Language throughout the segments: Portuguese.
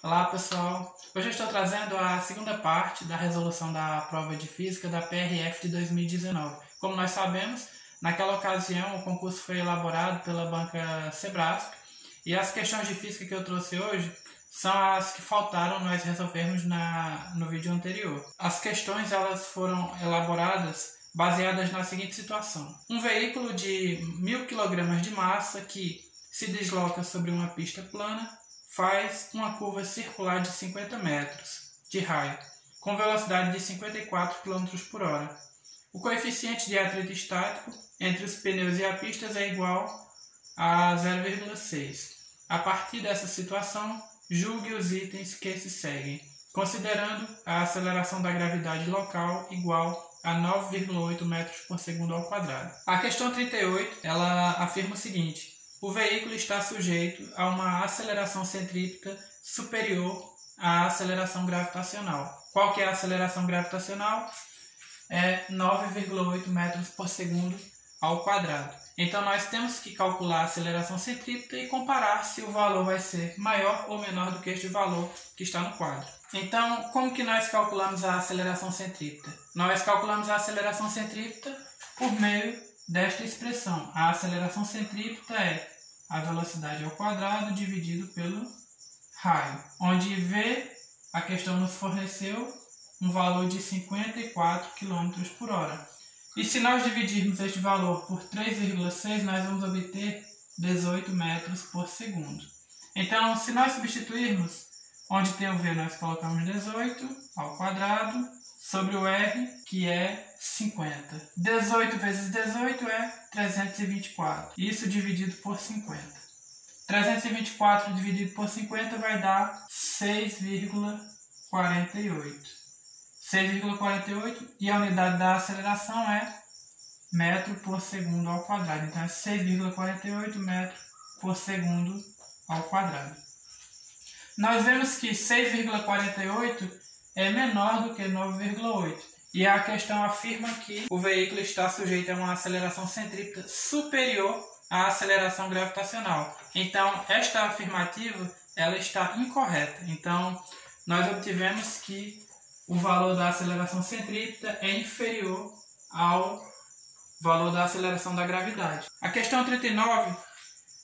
Olá pessoal, hoje eu estou trazendo a segunda parte da resolução da prova de Física da PRF de 2019. Como nós sabemos, naquela ocasião o concurso foi elaborado pela banca Sebrasp e as questões de Física que eu trouxe hoje são as que faltaram nós resolvermos no vídeo anterior. As questões elas foram elaboradas baseadas na seguinte situação. Um veículo de 1000 kg de massa que se desloca sobre uma pista plana faz uma curva circular de 50 metros de raio, com velocidade de 54 km por hora. O coeficiente de atrito estático entre os pneus e a pista é igual a 0,6. A partir dessa situação, julgue os itens que se seguem, considerando a aceleração da gravidade local igual a 9,8 metros por segundo ao quadrado. A questão 38, ela afirma o seguinte: o veículo está sujeito a uma aceleração centrípeta superior à aceleração gravitacional. Qual que é a aceleração gravitacional? É 9,8 metros por segundo ao quadrado. Então nós temos que calcular a aceleração centrípeta e comparar se o valor vai ser maior ou menor do que este valor que está no quadro. Então, como que nós calculamos a aceleração centrípeta? Nós calculamos a aceleração centrípeta por meio desta expressão. A aceleração centrípeta é a velocidade ao quadrado dividido pelo raio, onde V, a questão nos forneceu um valor de 54 km por hora. E se nós dividirmos este valor por 3,6, nós vamos obter 18 metros por segundo. Então, se nós substituirmos, onde tem o V, nós colocamos 18 ao quadrado sobre o R, que é 50. 18 vezes 18 é 324. Isso dividido por 50. 324 dividido por 50 vai dar 6,48. 6,48 e a unidade da aceleração é metro por segundo ao quadrado. Então é 6,48 metros por segundo ao quadrado. Nós vemos que 6,48 é menor do que 9,8. E a questão afirma que o veículo está sujeito a uma aceleração centrípeta superior à aceleração gravitacional. Então, esta afirmativa ela está incorreta. Então, nós obtivemos que o valor da aceleração centrípeta é inferior ao valor da aceleração da gravidade. A questão 39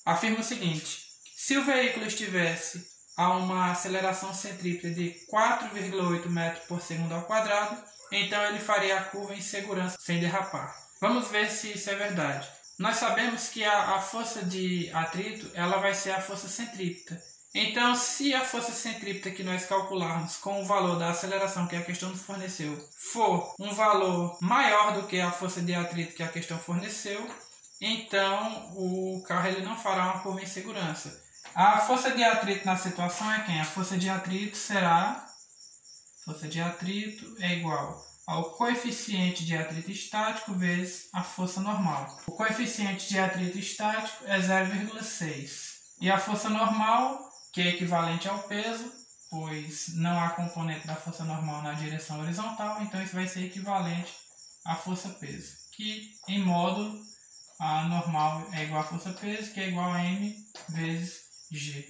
afirma o seguinte: se o veículo estivesse a uma aceleração centrípeta de 4,8 metros por segundo ao quadrado, então ele faria a curva em segurança sem derrapar. Vamos ver se isso é verdade. Nós sabemos que a força de atrito ela vai ser a força centrípeta. Então, se a força centrípeta que nós calcularmos com o valor da aceleração que a questão nos forneceu for um valor maior do que a força de atrito que a questão forneceu, então o carro ele não fará uma curva em segurança. A força de atrito na situação é quem? A força de atrito será... Força de atrito é igual ao coeficiente de atrito estático vezes a força normal. O coeficiente de atrito estático é 0,6. E a força normal, que é equivalente ao peso, pois não há componente da força normal na direção horizontal, então isso vai ser equivalente à força-peso, que em módulo a normal é igual a força-peso, que é igual a m vezes g.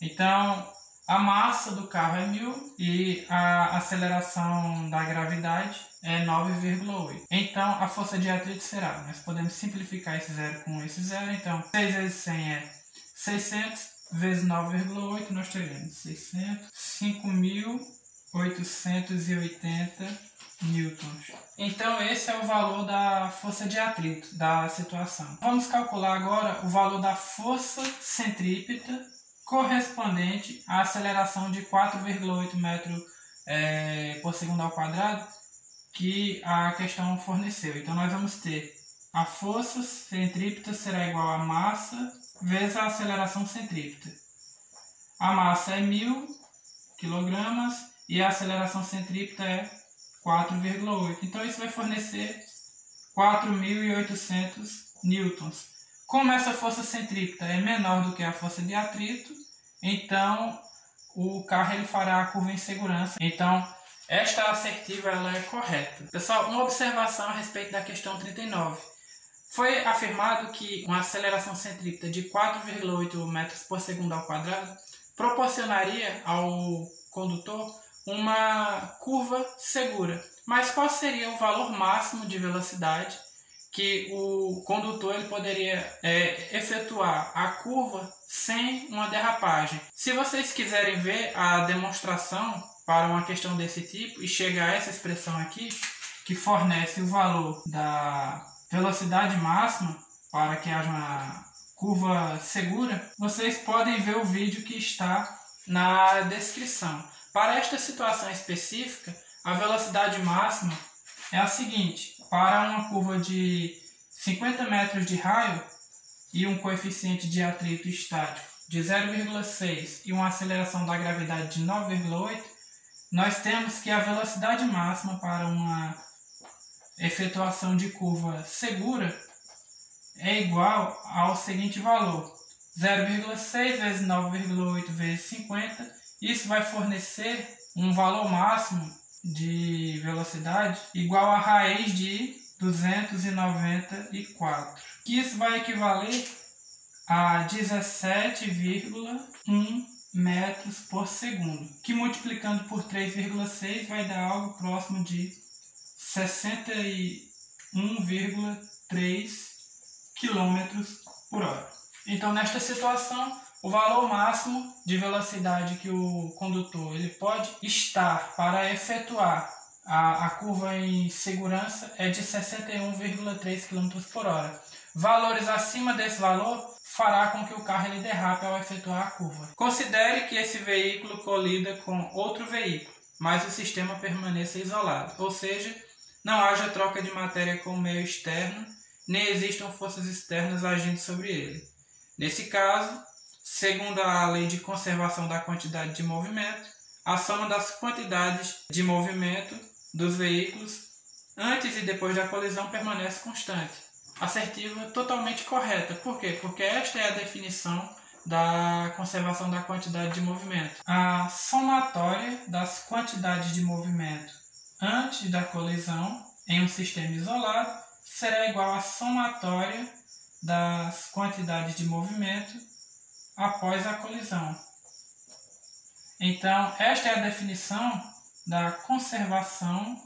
Então, a massa do carro é 1000 e a aceleração da gravidade é 9,8. Então, a força de atrito será, nós podemos simplificar esse zero com esse zero, então 6 vezes 100 é 600, vezes 9,8, nós teremos 5.880 newtons. Então, esse é o valor da força de atrito da situação. Vamos calcular agora o valor da força centrípeta correspondente à aceleração de 4,8 metros por segundo ao quadrado que a questão forneceu. Então, nós vamos ter a força centrípeta será igual a massa vezes a aceleração centrípeta. A massa é 1000 kg e a aceleração centrípeta é 4,8. Então, isso vai fornecer 4.800 newtons. Como essa força centrípeta é menor do que a força de atrito, então o carro ele fará a curva em segurança. Então, esta assertiva ela é correta. Pessoal, uma observação a respeito da questão 39. Foi afirmado que uma aceleração centrípeta de 4,8 metros por segundo ao quadrado proporcionaria ao condutor uma curva segura. Mas qual seria o valor máximo de velocidade que o condutor ele poderia efetuar a curva sem uma derrapagem? Se vocês quiserem ver a demonstração para uma questão desse tipo e chegar a essa expressão aqui, que fornece o valor da velocidade máxima para que haja uma curva segura, vocês podem ver o vídeo que está na descrição. Para esta situação específica, a velocidade máxima é a seguinte: para uma curva de 50 metros de raio e um coeficiente de atrito estático de 0,6 e uma aceleração da gravidade de 9,8, nós temos que a velocidade máxima para uma efetuação de curva segura é igual ao seguinte valor: 0,6 vezes 9,8 vezes 50. Isso vai fornecer um valor máximo de velocidade igual a raiz de 294. Que isso vai equivaler a 17,1 metros por segundo, que multiplicando por 3,6 vai dar algo próximo de 61,3 km por hora. Então, nesta situação, o valor máximo de velocidade que o condutor ele pode estar para efetuar a curva em segurança é de 61,3 km por hora. Valores acima desse valor fará com que o carro ele derrape ao efetuar a curva. Considere que esse veículo colida com outro veículo, mas o sistema permaneça isolado, ou seja, não haja troca de matéria com o meio externo, nem existam forças externas agindo sobre ele. Nesse caso, segundo a lei de conservação da quantidade de movimento, a soma das quantidades de movimento dos veículos antes e depois da colisão permanece constante. Assertiva totalmente correta. Por quê? Porque esta é a definição da conservação da quantidade de movimento. A somatória das quantidades de movimento antes da colisão em um sistema isolado será igual à somatória das quantidades de movimento após a colisão. Então, esta é a definição da conservação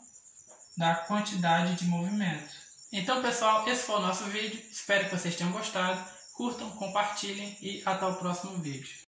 da quantidade de movimento. Então, pessoal, esse foi o nosso vídeo. Espero que vocês tenham gostado. Curtam, compartilhem e até o próximo vídeo.